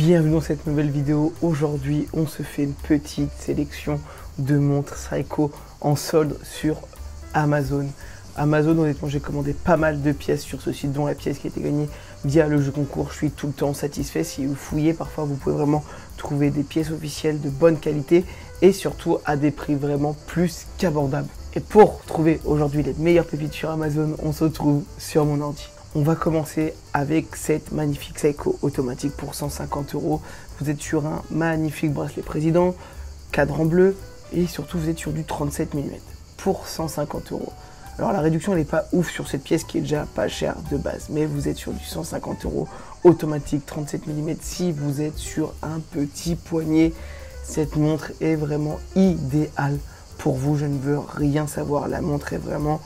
Bienvenue dans cette nouvelle vidéo. Aujourd'hui, on se fait une petite sélection de montres Seiko en solde sur Amazon. Amazon, honnêtement, j'ai commandé pas mal de pièces sur ce site, dont la pièce qui a été gagnée via le jeu concours. Je suis tout le temps satisfait. Si vous fouillez, parfois, vous pouvez vraiment trouver des pièces officielles de bonne qualité et surtout à des prix vraiment plus qu'abordables. Et pour trouver aujourd'hui les meilleures pépites sur Amazon, on se retrouve sur mon ordi. On va commencer avec cette magnifique Seiko automatique pour 150 €. Vous êtes sur un magnifique bracelet président, cadran bleu et surtout vous êtes sur du 37 mm pour 150 €. Alors la réduction n'est pas ouf sur cette pièce qui est déjà pas chère de base, mais vous êtes sur du 150 € automatique 37 mm si vous êtes sur un petit poignet. Cette montre est vraiment idéale pour vous, je ne veux rien savoir, la montre est vraiment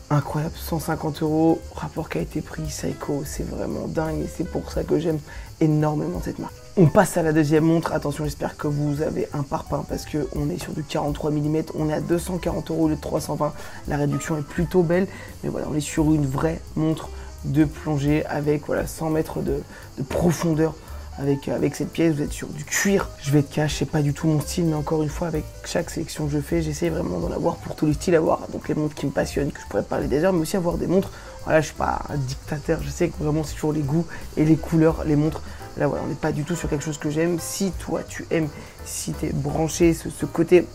incroyable, 150 €, rapport qualité-prix, Seiko, c'est vraiment dingue et c'est pour ça que j'aime énormément cette marque. On passe à la deuxième montre, attention, j'espère que vous avez un parpaing parce qu'on est sur du 43 mm, on est à 240 € au lieu de 320, la réduction est plutôt belle, mais voilà, on est sur une vraie montre de plongée avec voilà, 100 mètres de profondeur. Avec cette pièce, vous êtes sur du cuir. Je vais être cash, c'est pas du tout mon style, mais encore une fois, avec chaque sélection que je fais, j'essaie vraiment d'en avoir pour tous les styles, avoir donc les montres qui me passionnent, que je pourrais parler des heures, mais aussi avoir des montres. Voilà, je suis pas un dictateur, je sais que vraiment c'est toujours les goûts et les couleurs, les montres. Là voilà, on n'est pas du tout sur quelque chose que j'aime. Si toi tu aimes, si tu es branché, ce côté,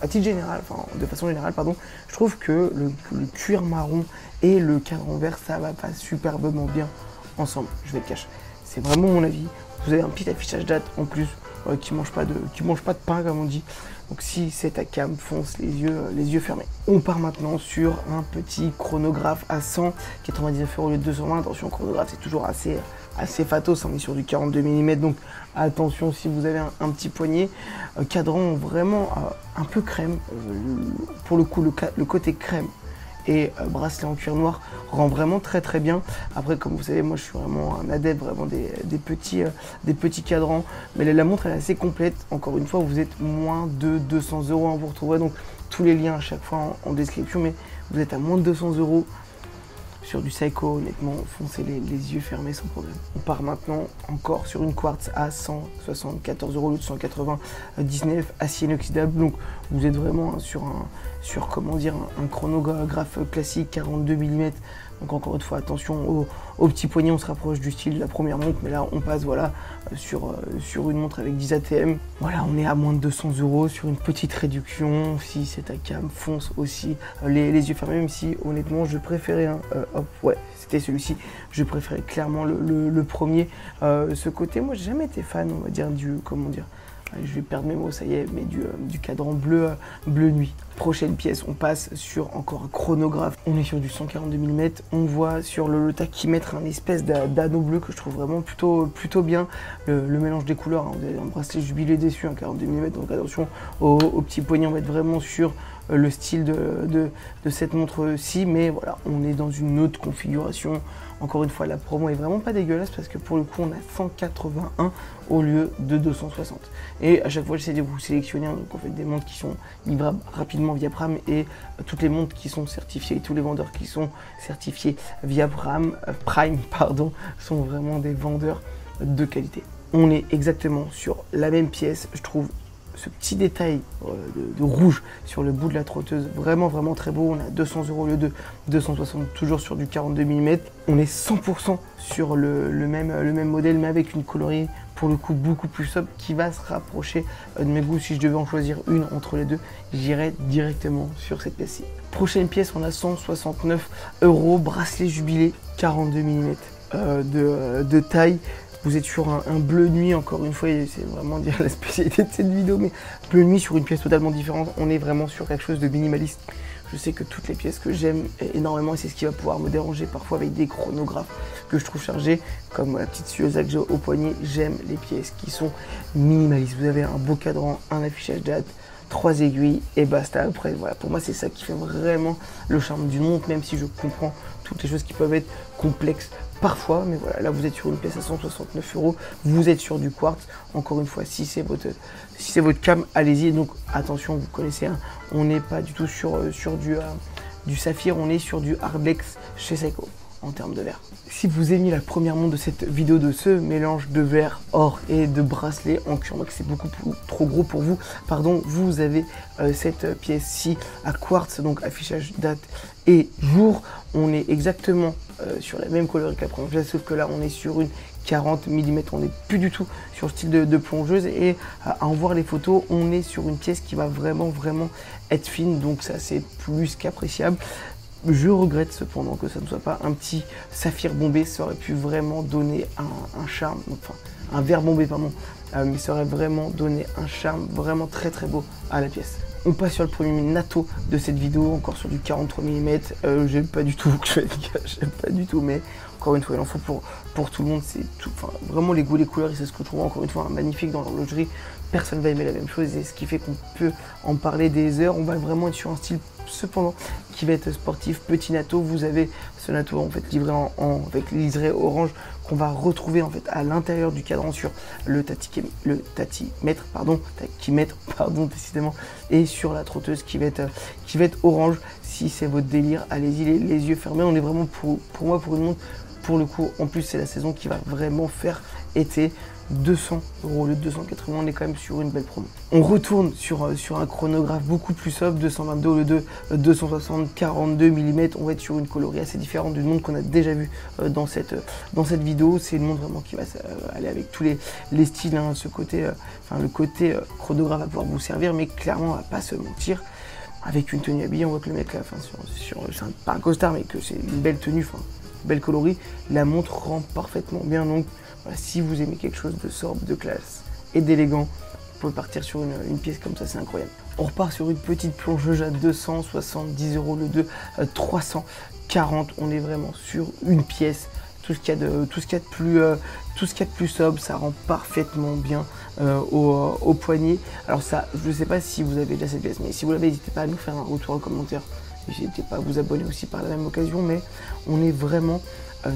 à titre général, enfin de façon générale, pardon, je trouve que le cuir marron et le cadran vert, ça va pas superbement bien ensemble. Je vais être cash. C'est vraiment mon avis. Vous avez un petit affichage date en plus qui mange pas de pain comme on dit. Donc si c'est ta cam, fonce les yeux fermés. On part maintenant sur un petit chronographe à 199 € au lieu de 220. Attention, chronographe c'est toujours assez fatos, on est sur du 42 mm, donc attention si vous avez un petit poignet. Cadran vraiment un peu crème, pour le coup le côté crème et bracelet en cuir noir rend vraiment très bien. Après, comme vous savez, moi je suis vraiment un adepte vraiment des petits cadrans, mais la montre elle est assez complète. Encore une fois, vous êtes moins de 200 €, vous retrouverez donc tous les liens à chaque fois en description, mais vous êtes à moins de 200 € sur du Seiko. Honnêtement, foncez les yeux fermés sans problème. On part maintenant encore sur une quartz à 174 € au lieu de 199, acier inoxydable. Donc vous êtes vraiment sur un chronographe classique 42 mm. Donc encore une fois, attention au petit poignet, on se rapproche du style de la première montre, mais là on passe voilà, sur une montre avec 10 ATM. Voilà, on est à moins de 200 € sur une petite réduction. Si c'est ta cam, fonce aussi les yeux fermés, même si honnêtement je préférais ouais, c'était celui-ci, je préférais clairement le premier. Ce côté, moi j'ai jamais été fan, on va dire, comment dire, je vais perdre mes mots, ça y est, mais du cadran bleu nuit. Prochaine pièce, on passe sur encore un chronographe. On est sur du 142 mm. On voit sur le tachymètre un espèce d'anneau bleu que je trouve vraiment plutôt bien. Le mélange des couleurs, hein, vous avez un bracelet jubilé dessus, un 42 mm, donc attention au petit poignet, on va être vraiment sur le style de cette montre-ci, mais voilà, on est dans une autre configuration. Encore une fois, la promo est vraiment pas dégueulasse parce que pour le coup, on a 181 au lieu de 260. Et à chaque fois, j'essaie de vous sélectionner, hein, donc on fait des montres qui sont livrables rapidement via Prime et toutes les montres qui sont certifiées et tous les vendeurs qui sont certifiés via Prime, sont vraiment des vendeurs de qualité. On est exactement sur la même pièce, je trouve. Ce petit détail de rouge sur le bout de la trotteuse, vraiment très beau. On a 200 € au lieu de 260, toujours sur du 42 mm. On est 100% sur le même modèle, mais avec une coloris pour le coup beaucoup plus sobre qui va se rapprocher de mes goûts. Si je devais en choisir une entre les deux, j'irais directement sur cette pièce-ci. Prochaine pièce, on a 169 €, bracelet jubilé 42 mm de taille. Vous êtes sur un bleu nuit, encore une fois, c'est vraiment dire la spécialité de cette vidéo, mais bleu nuit sur une pièce totalement différente. On est vraiment sur quelque chose de minimaliste. Je sais que toutes les pièces que j'aime énormément, et c'est ce qui va pouvoir me déranger parfois avec des chronographes que je trouve chargés, comme la petite Sueza que j'ai au poignet, j'aime les pièces qui sont minimalistes. Vous avez un beau cadran, un affichage date, 3 aiguilles et basta. Après, voilà, pour moi, c'est ça qui fait vraiment le charme d'une montre, même si je comprends toutes les choses qui peuvent être complexes parfois, mais voilà, là vous êtes sur une pièce à 169 €, vous êtes sur du quartz. Encore une fois, si c'est votre cam, allez-y. Donc attention, vous connaissez, hein, on n'est pas du tout sur du saphir, on est sur du Hardlex chez Seiko. en termes de verre. Si vous aimez la première montre de cette vidéo de ce mélange de verre, or et de bracelet en cuir, donc c'est beaucoup trop gros pour vous, pardon, vous avez cette pièce-ci à quartz, donc affichage date et jour. On est exactement sur la même coloris que la première pièce, sauf que là on est sur une 40 mm, on n'est plus du tout sur le style de plongeuse, et à en voir les photos, on est sur une pièce qui va vraiment être fine, donc ça c'est plus qu'appréciable. Je regrette cependant que ça ne soit pas un petit saphir bombé, ça aurait pu vraiment donner un charme, enfin un verre bombé pardon, mais ça aurait vraiment donné un charme vraiment très beau à la pièce. On passe sur le premier natto de cette vidéo, encore sur du 43 mm. J'aime pas du tout, j'aime pas du tout, mais encore une fois, il en faut pour tout le monde. C'est tout, enfin, vraiment les goûts, les couleurs, c'est ce que je trouve encore une fois magnifique dans l'horlogerie. Personne va aimer la même chose, et ce qui fait qu'on peut en parler des heures. On va vraiment être sur un style cependant qui va être sportif. Petit natto, vous avez ce natto en fait livré avec liseré orange qu'on va retrouver en fait à l'intérieur du cadran sur le tachymètre, pardon, décidément, et sur la trotteuse qui va être orange. Si c'est votre délire, allez-y les yeux fermés. On est vraiment pour moi pour une montre, pour le coup, en plus c'est la saison qui va vraiment faire été. 200 € au lieu de 280, on est quand même sur une belle promo. On retourne sur un chronographe beaucoup plus sobre, 222 au lieu de 260, 42 mm. On va être sur une coloris assez différente d'une montre qu'on a déjà vue dans cette vidéo. C'est une montre vraiment qui va aller avec tous les styles, hein, le côté chronographe va pouvoir vous servir, mais clairement on va pas se mentir. Avec une tenue habillée, on voit que le mec là, c'est pas un costard, mais que c'est une belle tenue, belle coloris. La montre rend parfaitement bien, donc voilà, si vous aimez quelque chose de sobre, de classe et d'élégant, vous pouvez partir sur une pièce comme ça, c'est incroyable. On repart sur une petite plongeuse à 270 € le de 340. On est vraiment sur une pièce. Tout ce qu'il y a de plus sobre, ça rend parfaitement bien au poignet. Alors ça, je ne sais pas si vous avez déjà cette pièce, mais si vous l'avez, n'hésitez pas à nous faire un retour en commentaire. N'hésitez pas à vous abonner aussi par la même occasion, mais on est vraiment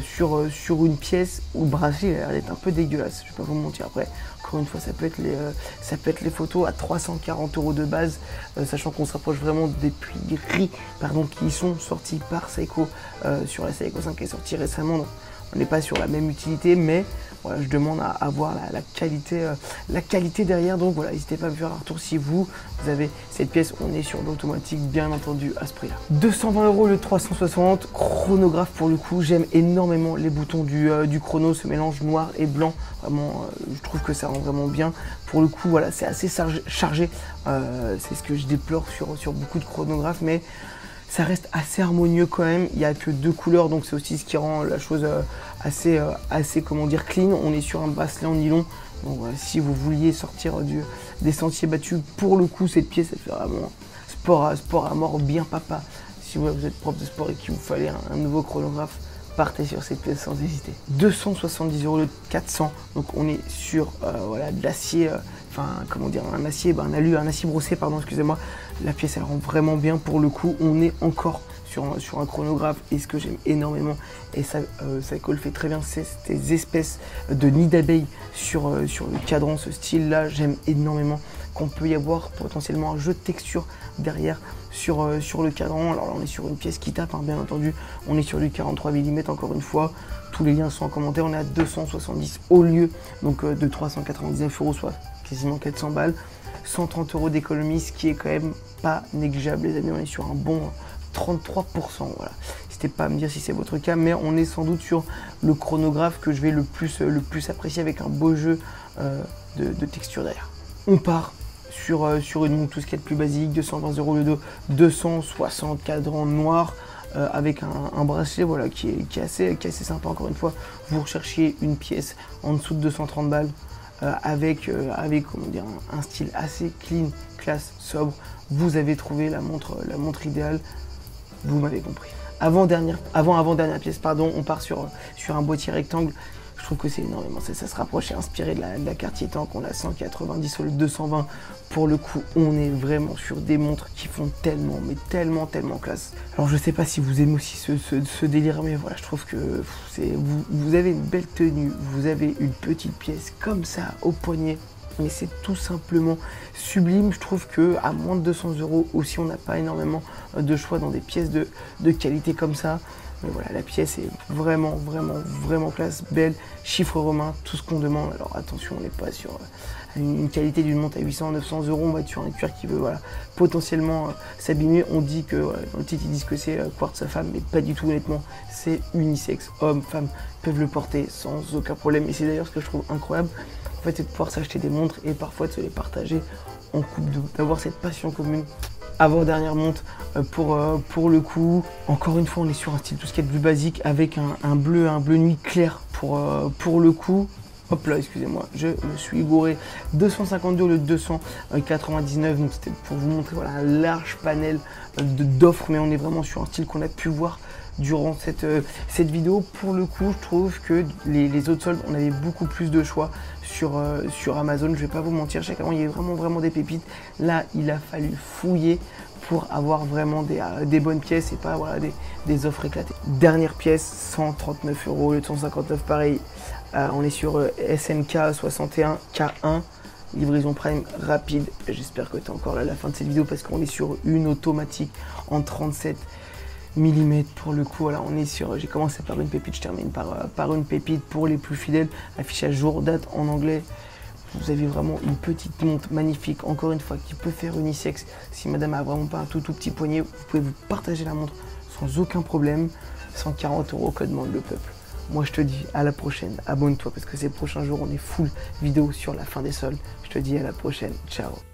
sur une pièce où le bracelet a l'air d'être un peu dégueulasse, je vais pas vous mentir. Après, encore une fois, ça peut être les photos à 340 € de base, sachant qu'on se rapproche vraiment des prix qui sont sortis par Seiko sur la Seiko 5 qui est sortie récemment. Donc on n'est pas sur la même utilité, mais voilà, je demande à avoir la qualité derrière. Donc voilà, n'hésitez pas à me faire un retour si vous avez cette pièce. On est sur l'automatique, bien entendu, à ce prix là. 220 € le 360, chronographe pour le coup. J'aime énormément les boutons du chrono, ce mélange noir et blanc. Vraiment, je trouve que ça rend vraiment bien. Pour le coup, voilà, c'est assez chargé. C'est ce que je déplore sur beaucoup de chronographes, mais ça reste assez harmonieux quand même. Il n'y a que 2 couleurs, donc c'est aussi ce qui rend la chose assez comment dire, clean. On est sur un bracelet en nylon. Donc voilà, si vous vouliez sortir des sentiers battus, pour le coup, cette pièce, elle fait vraiment sport à mort bien papa. Si vous êtes prof de sport et qu'il vous fallait un nouveau chronographe, partez sur cette pièce sans hésiter. 270 € le 400. Donc on est sur voilà, de l'acier, comment dire, un acier brossé, pardon, excusez-moi. La pièce elle rend vraiment bien. Pour le coup, on est encore sur un chronographe, et ce que j'aime énormément, et ça Seiko le fait très bien, c'est ces espèces de nids d'abeilles sur le cadran. Ce style là, j'aime énormément qu'on peut y avoir potentiellement un jeu de texture derrière sur le cadran. Alors là on est sur une pièce qui tape, hein, bien entendu. On est sur du 43 mm encore une fois. Tous les liens sont en commentaire. On est à 270 au lieu donc de 399 €, soit quasiment 400 balles. 130 € d'économie, ce qui est quand même pas négligeable les amis. On est sur un bon 33%, voilà. N'hésitez pas à me dire si c'est votre cas, mais on est sans doute sur le chronographe que je vais le plus apprécier, avec un beau jeu de texture derrière. On part sur une montre tout ce qui est de plus basique, 220 € au lieu de 260, cadran noir, avec un bracelet, voilà, qui est assez sympa. Encore une fois, vous recherchiez une pièce en dessous de 230 balles, avec comment dire, un style assez clean, classe, sobre. Vous avez trouvé la montre idéale, vous m'avez compris. Avant-dernière pièce, pardon, on part sur un boîtier rectangle. Je trouve que c'est énormément, ça se rapproche et inspiré de la Cartier Tank. On a 190 au lieu de 220. Pour le coup, on est vraiment sur des montres qui font tellement, mais tellement classe. Alors je sais pas si vous aimez aussi ce délire, mais voilà, je trouve que vous avez une belle tenue, vous avez une petite pièce comme ça au poignet, mais c'est tout simplement sublime. Je trouve que à moins de 200 € aussi, on n'a pas énormément de choix dans des pièces de qualité comme ça. Mais voilà, la pièce est vraiment, vraiment, vraiment classe, belle, chiffre romain, tout ce qu'on demande. Alors attention, on n'est pas sur une qualité d'une montre à 800, 900 euros, on va être sur un cuir qui veut potentiellement s'abîmer. On dit que, dans le titre, ils disent que c'est quartz à femme, mais pas du tout honnêtement, c'est unisexe, hommes, femmes peuvent le porter sans aucun problème. Et c'est d'ailleurs ce que je trouve incroyable, en fait, c'est de pouvoir s'acheter des montres et parfois de se les partager en couple, d'avoir cette passion commune. Avant-dernière montre pour le coup. Encore une fois, on est sur un style tout ce qui est plus basique avec un bleu nuit clair pour le coup. Hop là, excusez-moi, je me suis gouré. 252 au lieu de 299, donc c'était pour vous montrer voilà, un large panel d'offres, mais on est vraiment sur un style qu'on a pu voir durant cette vidéo. Pour le coup, je trouve que les autres soldes, on avait beaucoup plus de choix sur Amazon. Je vais pas vous mentir, chaque moment, il y avait vraiment des pépites. Là, il a fallu fouiller pour avoir vraiment des bonnes pièces et pas voilà, des offres éclatées. Dernière pièce, 139 euros, le 159 pareil. On est sur SNK 61 K1, livraison Prime rapide. J'espère que tu es encore là à la fin de cette vidéo parce qu'on est sur une automatique en 37 mm pour le coup. Voilà, on est sur, j'ai commencé par une pépite, je termine par une pépite pour les plus fidèles. Affichage jour, date en anglais. Vous avez vraiment une petite montre magnifique, encore une fois, qui peut faire unisexe. Si madame a vraiment pas un tout petit poignet, vous pouvez vous partager la montre sans aucun problème. 140 euros, code demande le peuple. Moi, je te dis à la prochaine. Abonne-toi parce que ces prochains jours, on est full vidéo sur la fin des soldes. Je te dis à la prochaine. Ciao.